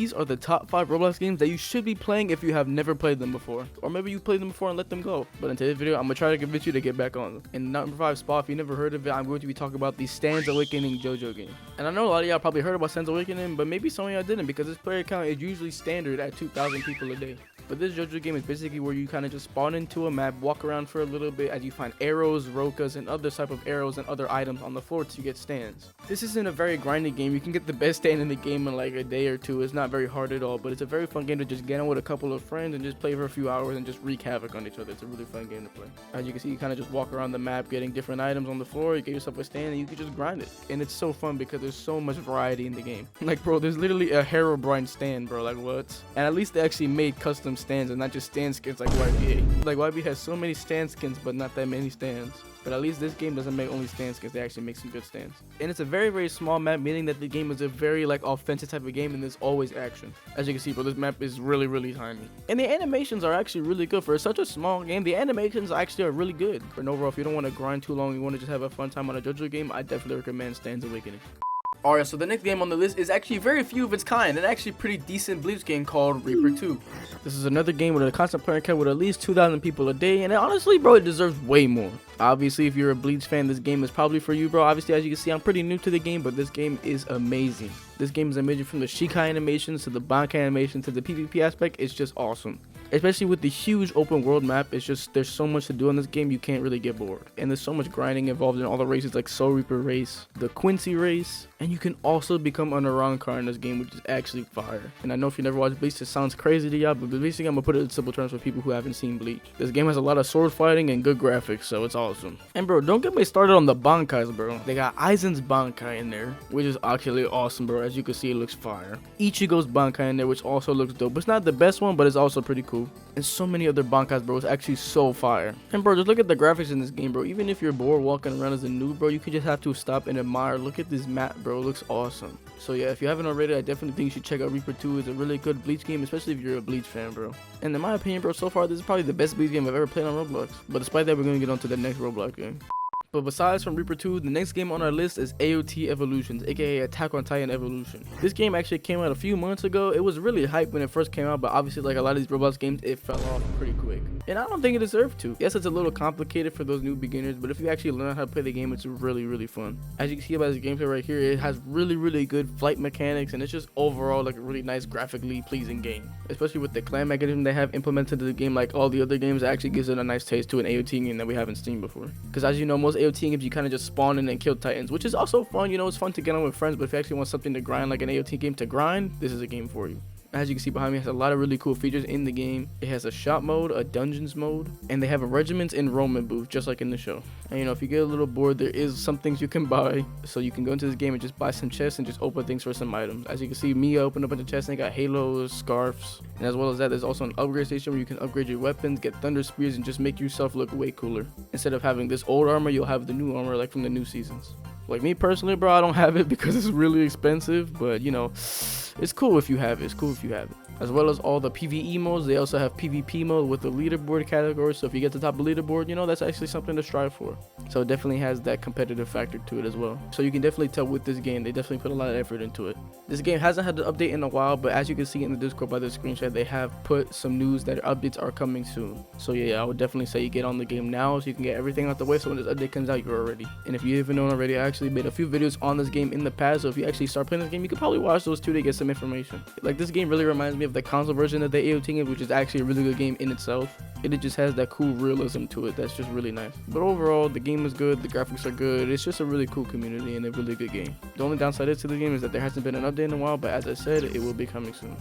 these are the top 5 Roblox games that you should be playing if you have never played them before. Or maybe you played them before and let them go. But in today's video, I'm going to try to convince you to get back on them. In number 5 spot, if you never heard of it, I'm going to be talking about the Stan's Awakening JoJo game. And I know a lot of y'all probably heard about Stan's Awakening, but maybe some of y'all didn't because this player count is usually standard at 2,000 people a day. But this JoJo game is basically where you kind of just spawn into a map, walk around for a little bit as you find arrows, rokas, and other type of arrows and other items on the floor to get stands. This isn't a very grindy game. You can get the best stand in the game in like a day or two. It's not very hard at all, but it's a very fun game to just get on with a couple of friends and just play for a few hours and just wreak havoc on each other. It's a really fun game to play. As you can see, you kind of just walk around the map getting different items on the floor. You get yourself a stand and you can just grind it. And it's so fun because there's so much variety in the game. Like, bro, there's literally a Herobrine stand, bro. Like, what? And at least they actually made custom stands and not just stand skins like YBA. Like, YBA has so many stand skins but not that many stands. But at least this game doesn't make only stand skins, they actually make some good stands. And it's a very, very small map, meaning that the game is a very like offensive type of game and there's always action. As you can see, bro, this map is really, really tiny. And the animations are actually really good. For such a small game, the animations actually are really good. But overall, if you don't want to grind too long, you want to just have a fun time on a JoJo game, I definitely recommend Stan's Awakening. Alright, so the next game on the list is actually very few of its kind, and actually pretty decent Bleach game called Reaper 2. This is another game with a constant player count with at least 2,000 people a day, and honestly, bro, it deserves way more. Obviously, if you're a Bleach fan, this game is probably for you, bro. Obviously, as you can see, I'm pretty new to the game, but this game is amazing. This game is amazing from the Shikai animations to the Bankai animations to the PvP aspect. It's just awesome. Especially with the huge open world map, it's just there's so much to do in this game you can't really get bored. And there's so much grinding involved in all the races like Soul Reaper race, the Quincy race, and you can also become an Arrancar in this game, which is actually fire. And I know if you never watched Bleach, it sounds crazy to y'all, but basically I'm gonna put it in simple terms for people who haven't seen Bleach. This game has a lot of sword fighting and good graphics, so it's awesome. And bro, don't get me started on the Bankais, bro. They got Aizen's Bankai in there, which is actually awesome, bro. As you can see, it looks fire. Ichigo's Bankai in there, which also looks dope. It's not the best one, but it's also pretty cool. And so many other Bankais, bro. It's actually so fire. And bro, just look at the graphics in this game, bro. Even if you're bored walking around as a noob, bro, you could just have to stop and admire. Look at this map, bro. It looks awesome. So yeah, if you haven't already, I definitely think you should check out Reaper 2. It's a really good Bleach game, especially if you're a Bleach fan, bro. And in my opinion, bro, so far, this is probably the best Bleach game I've ever played on Roblox. But despite that, we're going to get on to the next Roblox game. But besides from Reaper 2, the next game on our list is AOT Evolutions, aka Attack on Titan Evolution. This game actually came out a few months ago. It was really hyped when it first came out, but obviously like a lot of these Roblox games, it fell off pretty quick. And I don't think it deserved to. Yes, it's a little complicated for those new beginners, but if you actually learn how to play the game, it's really, really fun. As you can see about this gameplay right here, it has really, really good flight mechanics, and it's just overall like a really nice graphically pleasing game. Especially with the clan mechanism they have implemented in the game, like all the other games, it actually gives it a nice taste to an AOT game that we haven't seen before. Because as you know, most AOT games, you kind of just spawn in and kill titans, which is also fun. You know, it's fun to get on with friends, but if you actually want something to grind like an AOT game to grind, this is a game for you. As you can see behind me, it has a lot of really cool features in the game. It has a shop mode, a dungeons mode, and they have a regiments enrollment booth, just like in the show. And you know, if you get a little bored, there is some things you can buy. So you can go into this game and just buy some chests and just open things for some items. As you can see, Mia opened up a bunch of chests and they got halos, scarves. And as well as that, there's also an upgrade station where you can upgrade your weapons, get thunder spears, and just make yourself look way cooler. Instead of having this old armor, you'll have the new armor like from the new seasons. Like me personally, bro, I don't have it because it's really expensive, but you know, it's cool if you have it. It's cool if you have it. As well as all the PvE modes, they also have PvP mode with the leaderboard category. So if you get to the top of the leaderboard, you know, that's actually something to strive for. So it definitely has that competitive factor to it as well. So you can definitely tell with this game, they definitely put a lot of effort into it. This game hasn't had an update in a while, but as you can see in the Discord by the screenshot, they have put some news that updates are coming soon. So yeah, I would definitely say you get on the game now so you can get everything out the way, so when this update comes out, you're ready. And if you haven't known already, I actually made a few videos on this game in the past, so if you actually start playing this game, you could probably watch those too to get some information. Like, this game really reminds me of the console version of the AOT game, which is actually a really good game in itself. It just has that cool realism to it that's just really nice. But overall, the game is good, the graphics are good, it's just a really cool community and a really good game. The only downside is to the game is that there hasn't been an update in a while, but as I said, it will be coming soon.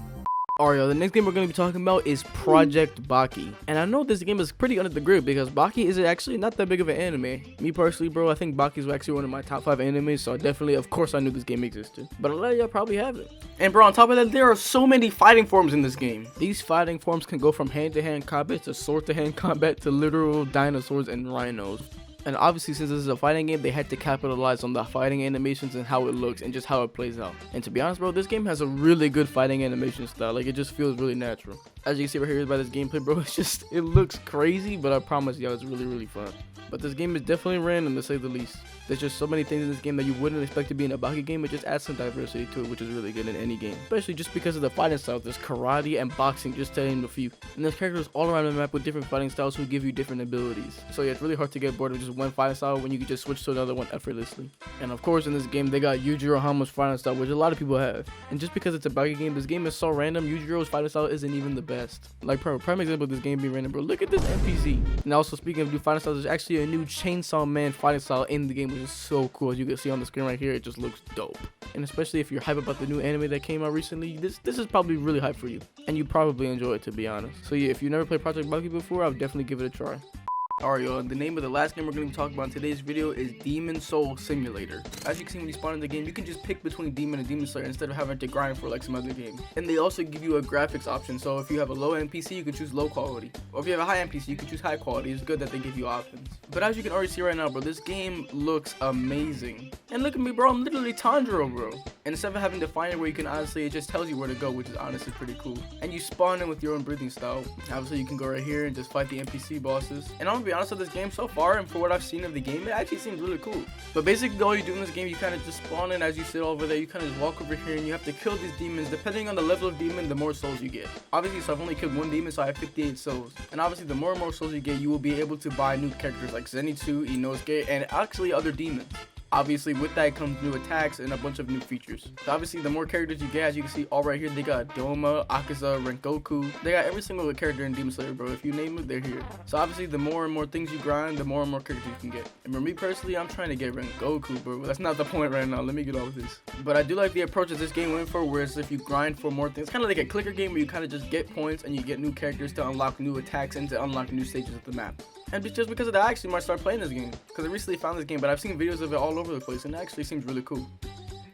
Alright, the next game we're going to be talking about is Project Baki. And I know this game is pretty under the grid because Baki is actually not that big of an anime. Me personally, bro, I think Baki is actually one of my top 5 animes, so definitely, of course, I knew this game existed. But a lot of y'all probably haven't. And bro, on top of that, there are so many fighting forms in this game. These fighting forms can go from hand-to-hand combat to sword-to-hand combat to literal dinosaurs and rhinos. And obviously, since this is a fighting game, they had to capitalize on the fighting animations and how it looks and just how it plays out. And to be honest, bro, this game has a really good fighting animation style. Like, it just feels really natural. As you can see right here by this gameplay, bro, it looks crazy, but I promise y'all it's really fun. But this game is definitely random, to say the least. There's just so many things in this game that you wouldn't expect to be in a Baki game. It just adds some diversity to it, which is really good in any game. Especially just because of the fighting style. There's karate and boxing, just to name a few. And there's characters all around the map with different fighting styles who give you different abilities. So yeah, it's really hard to get bored of just one fighting style when you can just switch to another one effortlessly. And of course, in this game, they got Yujiro Hama's fighting style, which a lot of people have. And just because it's a Baki game, this game is so random, Yujiro's fighting style isn't even the best. Like, prime example of this game being random, bro. Look at this NPC. And also, speaking of new fighting styles, there's actually a new Chainsaw Man fighting style in the game, which is so cool. As you can see on the screen right here, it just looks dope. And especially if you're hype about the new anime that came out recently, this is probably really hype for you. And you probably enjoy it, to be honest. So yeah, if you never played Project Baki before, I would definitely give it a try. Alright y'all, the name of the last game we're going to be talking about in today's video is Demon Soul Simulator. As you can see when you spawn in the game, you can just pick between Demon and Demon Slayer instead of having to grind for like some other games. And they also give you a graphics option, so if you have a low NPC, you can choose low quality. Or if you have a high NPC, you can choose high quality. It's good that they give you options. But as you can already see right now, bro, this game looks amazing. And look at me, bro, I'm literally Tanjiro, bro. And instead of having to find it where you can honestly, it just tells you where to go, which is honestly pretty cool. And you spawn in with your own breathing style. Obviously, you can go right here and just fight the NPC bosses. And I'm gonna be honest with this game so far, and for what I've seen of the game, it actually seems really cool. But basically, all you do in this game, you kind of just spawn in. As you sit over there, you kind of just walk over here, and you have to kill these demons. Depending on the level of demon, the more souls you get. Obviously, so I've only killed one demon, so I have 58 souls. And obviously, the more and more souls you get, you will be able to buy new characters like Zenitsu, Inosuke, and actually other demons. Obviously, with that comes new attacks and a bunch of new features. So obviously, the more characters you get, as you can see all right here, they got Doma, Akaza, Rengoku. They got every single character in Demon Slayer, bro. If you name it, they're here. So obviously, the more and more things you grind, the more and more characters you can get. And for me personally, I'm trying to get Rengoku, bro. But that's not the point right now. Let me get off this. But I do like the approach that this game went for, whereas if you grind for more things, kind of like a clicker game where you kind of just get points and you get new characters to unlock new attacks and to unlock new stages of the map. And just because of that, I actually might start playing this game. Because I recently found this game, but I've seen videos of it all over the place, and it actually seems really cool.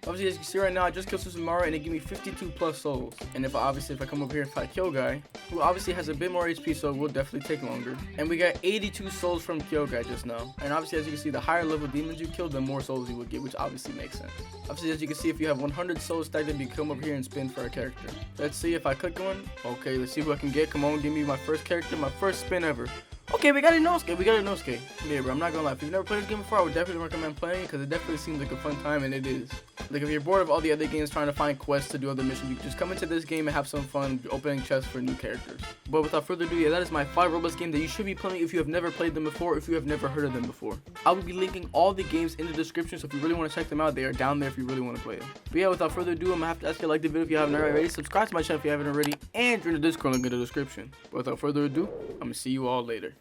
Obviously, as you can see right now, I just killed Susumaru, and it gave me 52 plus souls. And if I come over here and fight Kyogai, who obviously has a bit more HP, so it will definitely take longer. And we got 82 souls from Kyogai just now. And obviously, as you can see, the higher level demons you kill, the more souls you will get, which obviously makes sense. Obviously, as you can see, if you have 100 souls stacked, then you come over here and spin for a character. Let's see if I click one. Okay, let's see what I can get. Come on, give me my first character, my first spin ever. Okay, we got Inosuke. Yeah, bro, I'm not gonna lie. If you've never played this game before, I would definitely recommend playing it because it definitely seems like a fun time, and it is. Like, if you're bored of all the other games trying to find quests to do other missions, you can just come into this game and have some fun opening chests for new characters. But without further ado, yeah, that is my 5 Roblox games that you should be playing if you have never played them before, if you have never heard of them before. I will be linking all the games in the description, so if you really want to check them out, they are down there if you really want to play them. But yeah, without further ado, I'm gonna have to ask you to like the video if you haven't already, subscribe to my channel if you haven't already, and join the Discord link in the description. But without further ado, I'm gonna see you all later.